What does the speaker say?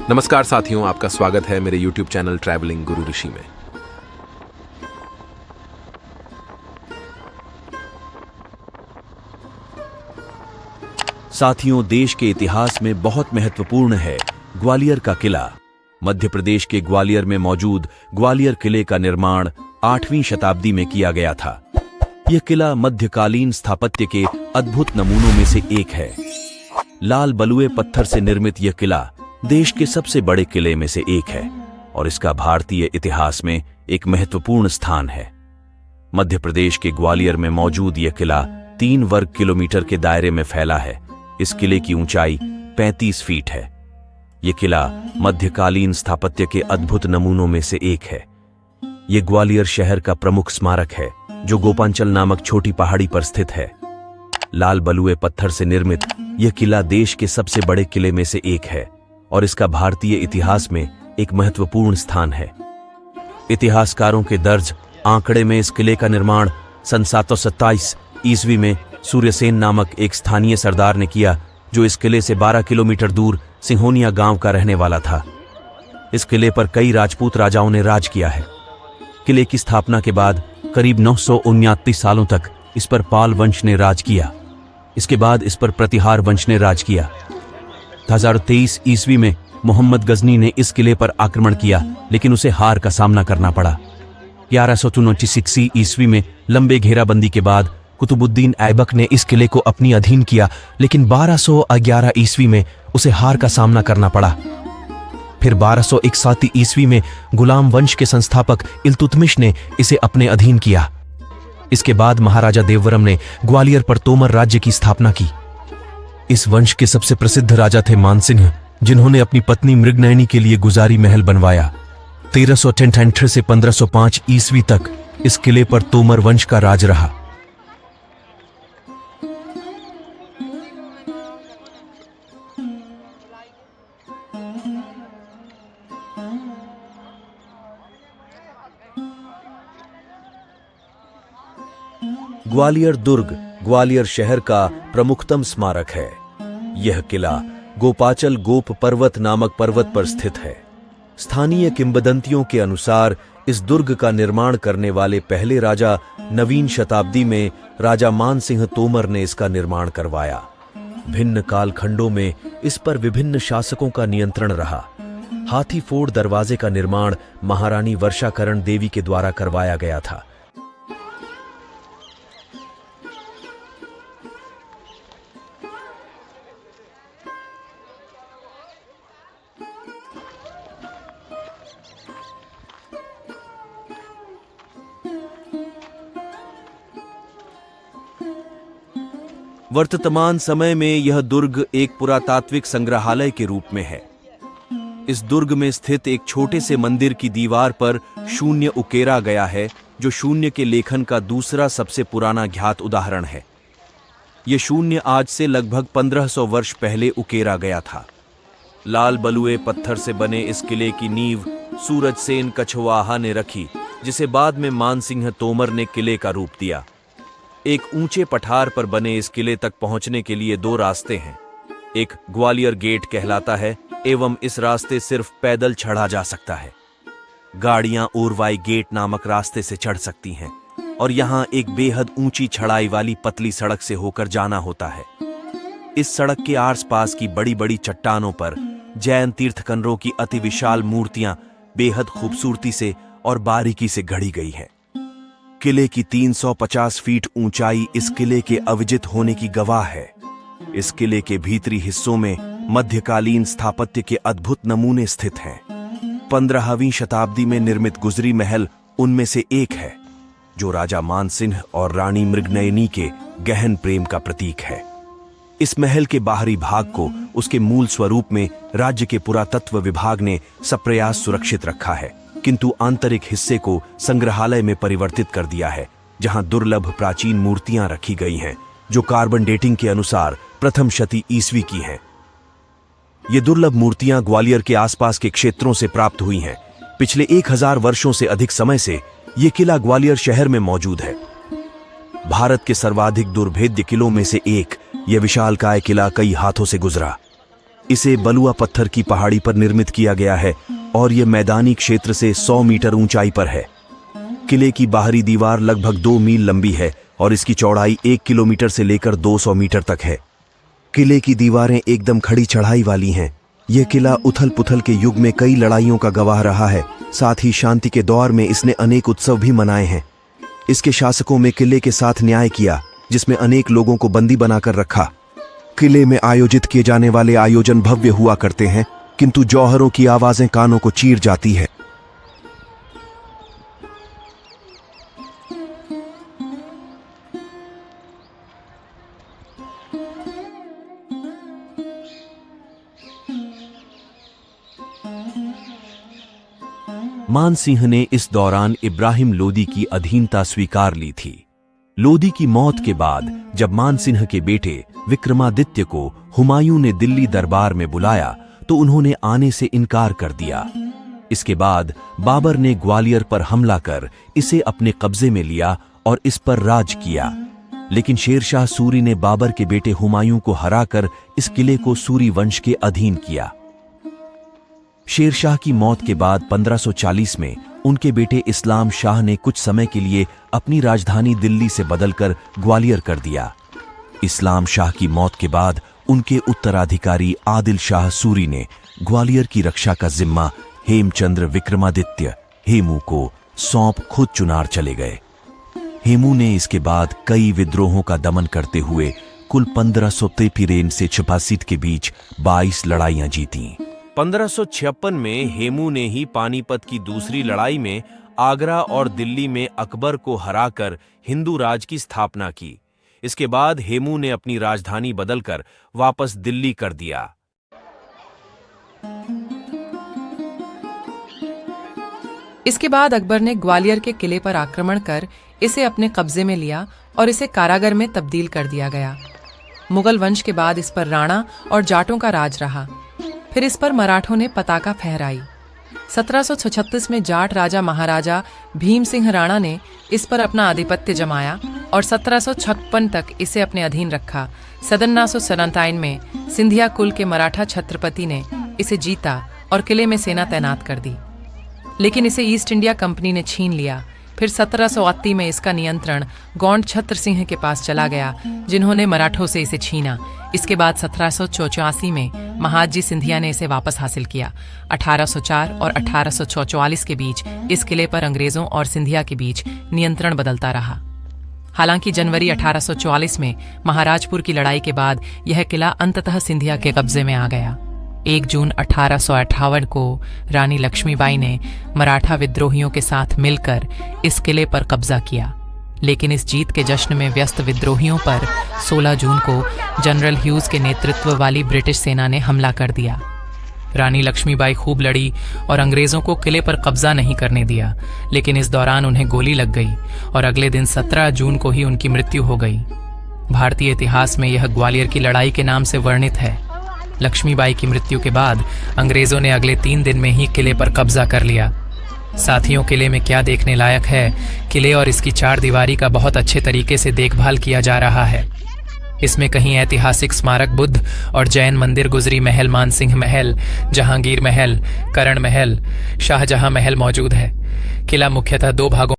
नमस्कार साथियों, आपका स्वागत है मेरे YouTube चैनल ट्रैवलिंग गुरु ऋषि में। साथियों, देश के इतिहास में बहुत महत्वपूर्ण है ग्वालियर का किला। मध्य प्रदेश के ग्वालियर में मौजूद ग्वालियर किले का निर्माण 8वीं शताब्दी में किया गया था। यह किला मध्यकालीन स्थापत्य के अद्भुत नमूनों में से एक है। लाल बलुए पत्थर से निर्मित यह किला देश के सबसे बड़े किले में से एक है और इसका भारतीय इतिहास में एक महत्वपूर्ण स्थान है। मध्य प्रदेश के ग्वालियर में मौजूद यह किला 3 वर्ग किलोमीटर के दायरे में फैला है। इस किले की ऊंचाई 35 फीट है। यह किला मध्यकालीन स्थापत्य के अद्भुत नमूनों में से एक है। यह ग्वालियर शहर का प्रमुख स्मारक है जो गोपांचल नामक छोटी पहाड़ी पर स्थित है। लाल बलुए पत्थर से निर्मित यह किला देश के सबसे बड़े किले में से एक है और इसका भारतीय इतिहास में एक महत्वपूर्ण स्थान है। इतिहासकारों के दर्ज आंकड़े में इस किले का निर्माण सन 727 ईस्वी में सूर्यसेन नामक एक स्थानीय सरदार ने किया, जो इस किले से 12 किलोमीटर दूर सिंहोनिया गांव का रहने वाला था। इस किले पर कई राजपूत राजाओं ने राज किया है। किले की स्थापना के बाद करीब 929 सालों तक इस पर पाल वंश ने राज किया। इसके बाद इस पर प्रतिहार वंश ने राज किया। 1023 ईस्वी में मोहम्मद गजनी ने इस किले पर आक्रमण किया, लेकिन उसे हार का सामना करना पड़ा। 1196 ईस्वी में लंबे घेराबंदी के बाद कुतुबुद्दीन ऐबक ने इस किले को अपनी अधीन किया, लेकिन 1211 ईस्वी में उसे हार का सामना करना पड़ा। फिर 1261 ईस्वी में गुलाम वंश के संस्थापक इल्तुतमिश ने इसे अपने अधीन किया। इसके बाद महाराजा देववरम ने ग्वालियर पर तोमर राज्य की स्थापना की। इस वंश के सबसे प्रसिद्ध राजा थे मानसिंह, जिन्होंने अपनी पत्नी मृगनयनी के लिए गुजारी महल बनवाया। 1363 से 1505 ईस्वी तक इस किले पर तोमर वंश का राज रहा। ग्वालियर दुर्ग ग्वालियर शहर का प्रमुखतम स्मारक है। यह किला गोपाचल गोप पर्वत नामक पर्वत पर स्थित है। स्थानीय किंवदंतियों के अनुसार इस दुर्ग का निर्माण करने वाले पहले राजा नवीन शताब्दी में राजा मानसिंह तोमर ने इसका निर्माण करवाया। भिन्न कालखंडों में इस पर विभिन्न शासकों का नियंत्रण रहा। हाथी फोड़ दरवाजे का निर्माण महारानी वर्षाकरण देवी के द्वारा करवाया गया था। वर्तमान समय में यह दुर्ग एक पुरातात्विक संग्रहालय के रूप में है। इस दुर्ग में स्थित एक छोटे से मंदिर की दीवार पर शून्य उकेरा गया है, जो शून्य के लेखन का दूसरा सबसे पुराना ज्ञात उदाहरण है। यह शून्य आज से लगभग 1500 वर्ष पहले उकेरा गया था। लाल बलुए पत्थर से बने इस किले की नींव सूरजसेन कछवाहा ने रखी, जिसे बाद में मानसिंह तोमर ने किले का रूप दिया। एक ऊंचे पठार पर बने इस किले तक पहुंचने के लिए 2 रास्ते हैं। एक ग्वालियर गेट कहलाता है एवं इस रास्ते सिर्फ पैदल चढ़ा जा सकता है। गाड़ियां ओरवाई गेट नामक रास्ते से चढ़ सकती हैं और यहां एक बेहद ऊंची चढ़ाई वाली पतली सड़क से होकर जाना होता है। इस सड़क के आसपास की बड़ी बड़ी चट्टानों पर जैन तीर्थंकरों की अति विशाल मूर्तियां बेहद खूबसूरती से और बारीकी से गढ़ी गई हैं। किले की 350 फीट ऊंचाई इस किले के अविजित होने की गवाह है। इस किले के भीतरी हिस्सों में मध्यकालीन स्थापत्य के अद्भुत नमूने स्थित हैं। 15वीं शताब्दी में निर्मित गुजरी महल उनमें से एक है, जो राजा मानसिंह और रानी मृगनयनी के गहन प्रेम का प्रतीक है। इस महल के बाहरी भाग को उसके मूल स्वरूप में राज्य के पुरातत्व विभाग ने सप्रयास सुरक्षित रखा है, किंतु आंतरिक हिस्से को संग्रहालय में परिवर्तित कर दिया है, जहां दुर्लभ प्राचीन मूर्तियां रखी गई हैं, जो कार्बन डेटिंग के अनुसार प्रथम शती ईस्वी की हैं। ये दुर्लभ मूर्तियां ग्वालियर के आसपास के क्षेत्रों से प्राप्त हुई हैं। पिछले 1000 वर्षों से अधिक समय से ये किला ग्वालियर शहर में मौजूद है। भारत के सर्वाधिक दुर्भेद्य किलों में से एक यह विशालकाय किला कई हाथों से गुजरा। इसे बलुआ पत्थर की पहाड़ी पर निर्मित किया गया है और यह मैदानी क्षेत्र से 100 मीटर ऊंचाई पर है। किले की बाहरी दीवार लगभग 2 मील लंबी है और इसकी चौड़ाई 1 किलोमीटर से लेकर 200 मीटर तक है। किले की दीवारें एकदम खड़ी चढ़ाई वाली हैं। यह किला उथल पुथल के युग में कई लड़ाइयों का गवाह रहा है। साथ ही शांति के दौर में इसने अनेक उत्सव भी मनाए हैं। इसके शासकों में किले के साथ न्याय किया, जिसमें अनेक लोगों को बंदी बनाकर रखा। किले में आयोजित किए जाने वाले आयोजन भव्य हुआ करते हैं, किंतु जौहरों की आवाजें कानों को चीर जाती है। मानसिंह ने इस दौरान इब्राहिम लोदी की अधीनता स्वीकार ली थी। लोदी की मौत के बाद जब मानसिंह के बेटे विक्रमादित्य को हुमायूं ने दिल्ली दरबार में बुलाया तो उन्होंने आने से इनकार कर दिया। इसके बाद बाबर ने ग्वालियर पर हमला कर इसे अपने कब्जे में लिया और इस पर राज किया। लेकिन शेरशाह सूरी ने बाबर के बेटे हुमायूं को हराकर इस किले को सूरी वंश के अधीन किया। शेरशाह की मौत के बाद 1540 में उनके बेटे इस्लाम शाह ने कुछ समय के लिए अपनी राजधानी दिल्ली से बदलकर ग्वालियर कर दिया। इस्लाम शाह की मौत के बाद उनके उत्तराधिकारी आदिल शाह सूरी ने ग्वालियर की रक्षा का जिम्मा हेमचंद्र विक्रमादित्य हेमू को सौंप खुद चुनार चले गए। हेमू ने इसके बाद कई विद्रोहों का दमन करते हुए कुल 1553 से 86 के बीच 22 लड़ाइयां जीतीं। 1556 में हेमू ने ही पानीपत की दूसरी लड़ाई में आगरा और दिल्ली में अकबर को हराकर हिंदू राज की स्थापना की। इसके बाद हेमू ने अपनी राजधानी बदलकर वापस दिल्ली कर दिया। इसके बाद अकबर ने ग्वालियर के किले पर आक्रमण कर इसे अपने कब्जे में लिया और इसे कारागार में तब्दील कर दिया गया। मुगल वंश के बाद इस पर राणा और जाटों का राज रहा। फिर इस पर मराठों ने पताका फहराई। 1736 में जाट राजा महाराजा भीम सिंह राणा ने इस पर अपना आधिपत्य जमाया और 1756 तक इसे अपने अधीन रखा। 1797 में सिंधिया कुल के मराठा छत्रपति ने इसे जीता और किले में सेना तैनात कर दी, लेकिन इसे ईस्ट इंडिया कंपनी ने छीन लिया। फिर 1780 में इसका नियंत्रण गौंड छत्र सिंह के पास चला गया, जिन्होंने मराठों से इसे छीना। इसके बाद 1784 में महादजी सिंधिया ने इसे वापस हासिल किया। 1804 और 1844 के बीच इस किले पर अंग्रेजों और सिंधिया के बीच नियंत्रण बदलता रहा। हालांकि जनवरी 1844 में महाराजपुर की लड़ाई के बाद यह किला अंततः सिंधिया के कब्जे में आ गया। 1 जून 1858 को रानी लक्ष्मीबाई ने मराठा विद्रोहियों के साथ मिलकर इस किले पर कब्जा किया, लेकिन इस जीत के जश्न में व्यस्त विद्रोहियों पर 16 जून को जनरल ह्यूज के नेतृत्व वाली ब्रिटिश सेना ने हमला कर दिया। रानी लक्ष्मीबाई खूब लड़ी और अंग्रेजों को किले पर कब्जा नहीं करने दिया, लेकिन इस दौरान उन्हें गोली लग गई और अगले दिन 17 जून को ही उनकी मृत्यु हो गई। भारतीय इतिहास में यह ग्वालियर की लड़ाई के नाम से वर्णित है। लक्ष्मीबाई की मृत्यु के बाद अंग्रेजों ने अगले 3 दिन में ही किले पर कब्जा कर लिया। साथियों, किले में क्या देखने लायक है? किले और इसकी 4 दीवारी का बहुत अच्छे तरीके से देखभाल किया जा रहा है। इसमें कहीं ऐतिहासिक स्मारक बुद्ध और जैन मंदिर, गुजरी महल, मानसिंह महल, जहांगीर महल, करण महल, शाहजहां महल मौजूद है। किला मुख्यतः 2 भागों